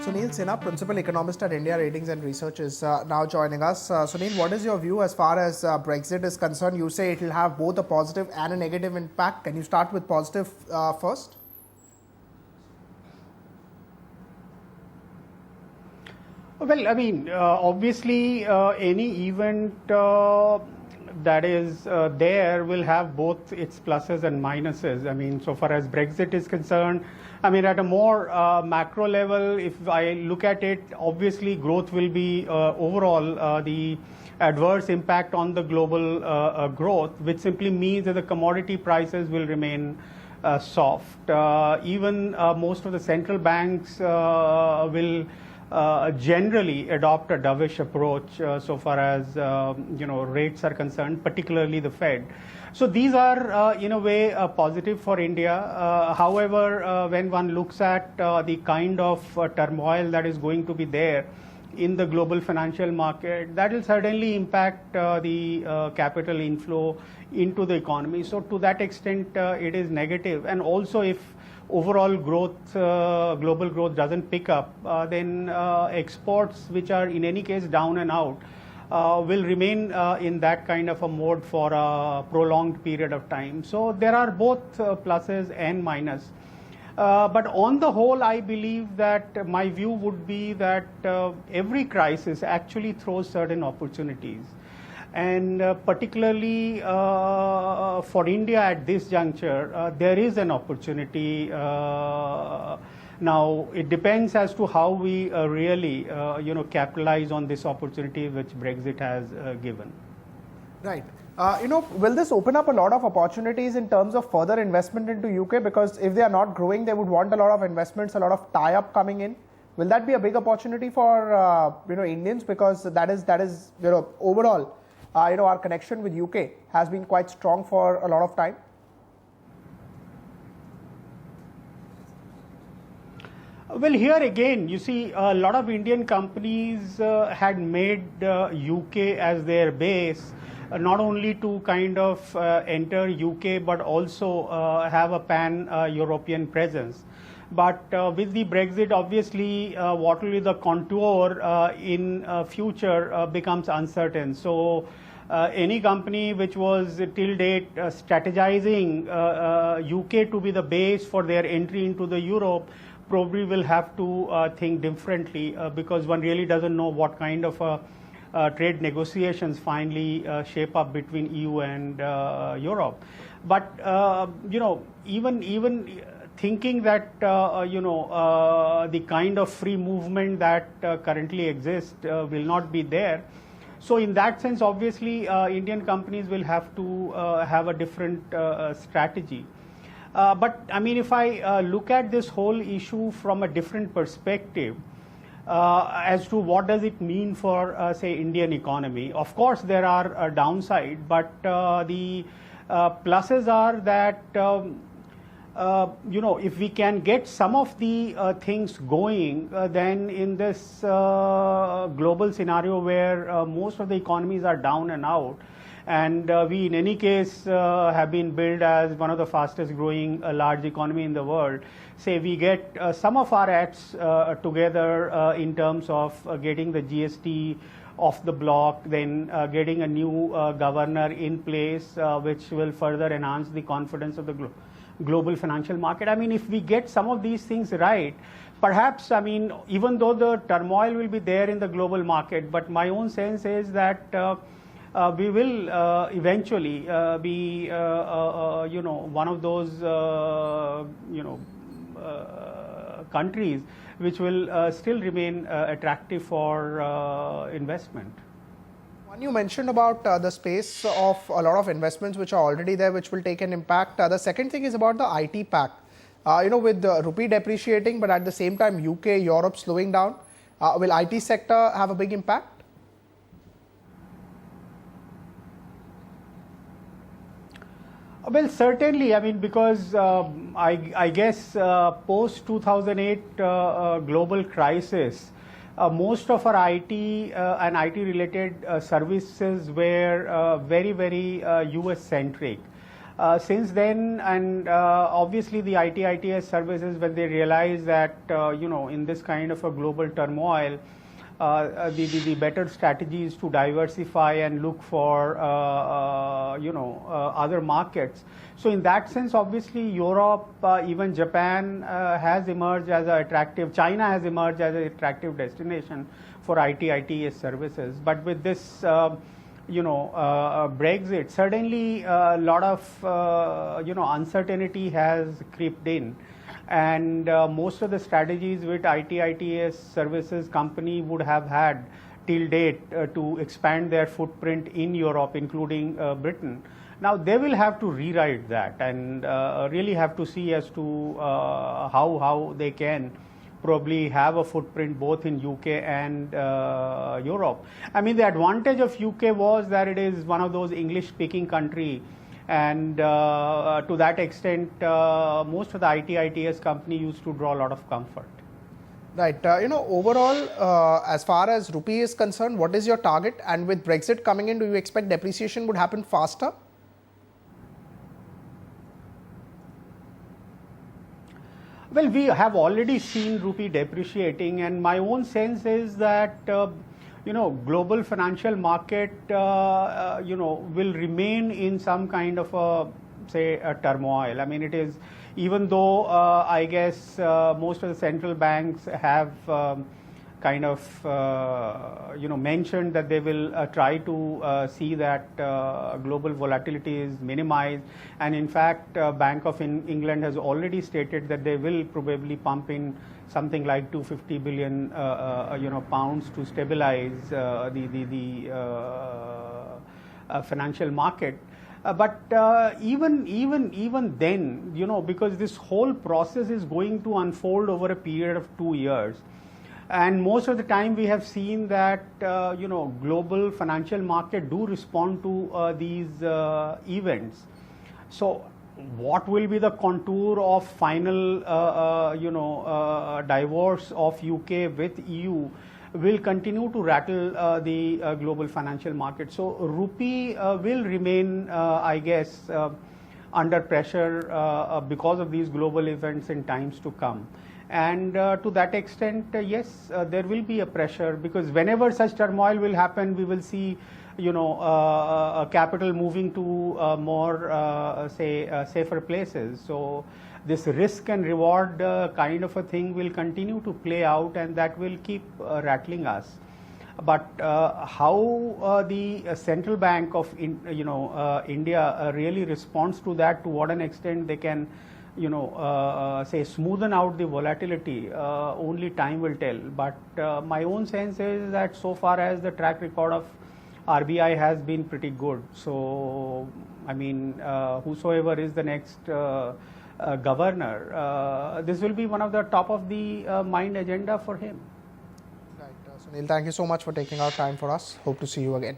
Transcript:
Sunil Sinha, Principal Economist at India Ratings and Research, is now joining us. Sunil, what is your view as far as Brexit is concerned? You say it will have both a positive and a negative impact. Can you start with positive first? Well, I mean, obviously, any event that is there will have both its pluses and minuses. I mean, so far as Brexit is concerned, I mean, at a more macro level, if I look at it, obviously growth will be overall the adverse impact on the global growth, which simply means that the commodity prices will remain soft. Even most of the central banks will generally adopt a dovish approach so far as rates are concerned, particularly the Fed. So these are in a way positive for India. However, when one looks at the kind of turmoil that is going to be there in the global financial market, that will certainly impact the capital inflow into the economy. So to that extent, it is negative. And also, if overall growth, global growth doesn't pick up, then exports, which are in any case down and out, will remain in that kind of a mode for a prolonged period of time. So there are both pluses and minuses. But on the whole, I believe that my view would be that every crisis actually throws certain opportunities. And particularly for India at this juncture, there is an opportunity. Now, it depends as to how we really, capitalize on this opportunity which Brexit has given. Right. Will this open up a lot of opportunities in terms of further investment into UK? Because if they are not growing, they would want a lot of investments, a lot of tie-up coming in. Will that be a big opportunity for Indians? Because that is overall. Our connection with UK has been quite strong for a lot of time. Well, here again, you see, a lot of Indian companies had made UK as their base, not only to kind of enter UK, but also have a pan-European presence. But with the Brexit, obviously, what will be the contour in future becomes uncertain. So any company which was till date strategizing UK to be the base for their entry into the Europe probably will have to think differently because one really doesn't know what kind of trade negotiations finally shape up between EU and Europe. But even thinking that the kind of free movement that currently exists will not be there. So in that sense, obviously, Indian companies will have to have a different strategy. But I mean, if I look at this whole issue from a different perspective, as to what does it mean for, say, Indian economy, of course, there are a downside, but the pluses are that if we can get some of the things going, then in this global scenario where most of the economies are down and out, and we in any case have been billed as one of the fastest growing large economy in the world, say we get some of our acts together in terms of getting the GST off the block, then getting a new governor in place, which will further enhance the confidence of the global financial market. I mean, if we get some of these things right, perhaps, I mean, even though the turmoil will be there in the global market, but my own sense is that we will eventually be, one of those, countries which will still remain attractive for investment. You mentioned about the space of a lot of investments which are already there, which will take an impact. The second thing is about the IT pact. With the rupee depreciating, but at the same time, UK, Europe slowing down, will IT sector have a big impact? Well, certainly. I mean, because I guess post 2008 global crisis, most of our IT and IT related services were very, very US centric. Since then, and obviously the IT/ITES services, when they realize that in this kind of a global turmoil, the better strategy is to diversify and look for other markets. So in that sense, obviously Europe, even Japan has emerged as an attractive. China has emerged as an attractive destination for IT/ITES services. But with this Brexit, suddenly a lot of uncertainty has crept in, and most of the strategies which IT/ITES services company would have had till date to expand their footprint in Europe, including Britain, now they will have to rewrite that and really have to see as to how they can probably have a footprint both in UK and Europe. I mean, the advantage of UK was that it is one of those English-speaking country, and to that extent, most of the IT/ITES company used to draw a lot of comfort. Right. Overall, as far as rupee is concerned, what is your target? And with Brexit coming in, do you expect depreciation would happen faster? Well, we have already seen rupee depreciating, and my own sense is that global financial market will remain in some kind of a turmoil. I mean, it is, even though I guess most of the central banks have kind of mentioned that they will try to see that global volatility is minimized, and in fact Bank of England has already stated that they will probably pump in something like 250 billion pounds to stabilize the financial market. But even then, because this whole process is going to unfold over a period of 2 years, and most of the time we have seen that global financial market do respond to these events. So what will be the contour of final divorce of UK with EU will continue to rattle the global financial market. So rupee will remain, I guess, under pressure because of these global events in times to come. And to that extent, yes, there will be a pressure, because whenever such turmoil will happen, we will see capital moving to more safer places. So this risk and reward kind of a thing will continue to play out, and that will keep rattling us. But how the central bank of India really responds to that, to what an extent they can smoothen out the volatility, only time will tell. But my own sense is that so far as the track record of RBI has been pretty good. So I mean, whosoever is the next governor, this will be one of the top of the mind agenda for him. Right. Sunil, thank you so much for taking our time for us. Hope to see you again.